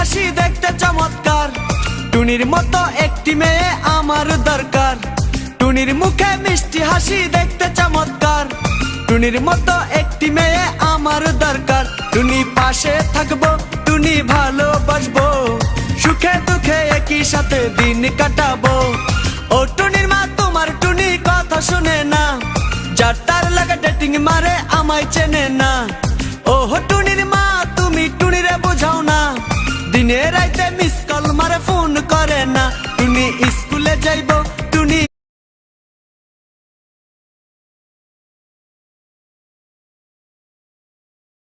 হাসি দেখতে চমৎকার। টুনির মতো একটি মেয়ে আমার দরকার। টুনির মুখে মিষ্টি হাসি দেখতে চমৎকার। টুনির মতো একটি মেয়ে আমার দরকার। টুনি পাশে থাকবো, টুনি ভালোবাসবো, সুখে দুঃখে একই সাথে দিন কাটাবো। ও টুনির মা তোমার টুনি কথা শুনে না, যার তার লাগা ডেটিং মারে আমায় চেনে না। ও টুনির মা তুমি টুনিরে বোঝাও না, দিনে রাইতে মিস কল মারে ফোন করে না। টুনি